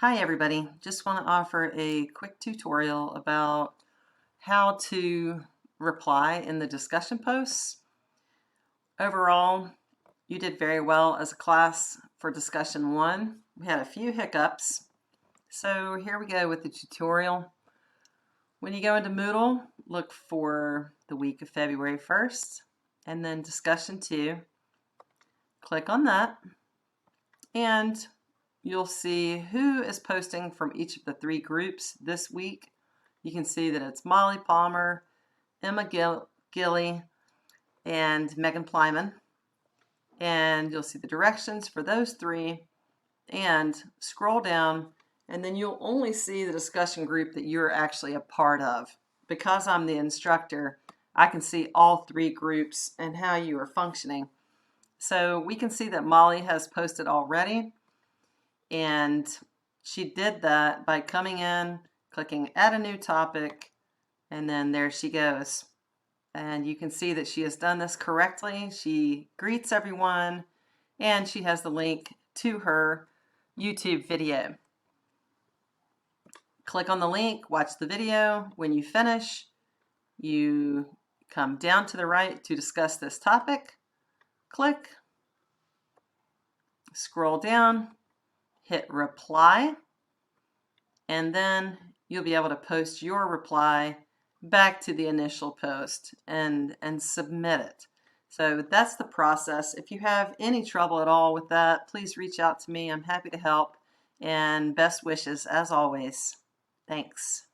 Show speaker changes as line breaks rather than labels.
Hi everybody, just want to offer a quick tutorial about how to reply in the discussion posts. Overall, you did very well as a class for discussion 1. We had a few hiccups, so here we go with the tutorial. When you go into Moodle, look for the week of February 1st and then discussion 2. Click on that and you'll see who is posting from each of the 3 groups this week. You can see that it's Molly Palmer, Emma Gilly, and Megan Plyman. And you'll see the directions for those 3 and scroll down and then you'll only see the discussion group that you're actually a part of. Because I'm the instructor, I can see all 3 groups and how you are functioning. So we can see that Molly has posted already. And she did that by coming in, clicking add a new topic, and then there she goes. And you can see that she has done this correctly. She greets everyone, and she has the link to her YouTube video. Click on the link, watch the video. When you finish, you come down to the right to discuss this topic. Click, scroll down, hit reply, and then you'll be able to post your reply back to the initial post and submit it. So that's the process. If you have any trouble at all with that, please reach out to me. I'm happy to help, and best wishes as always. Thanks.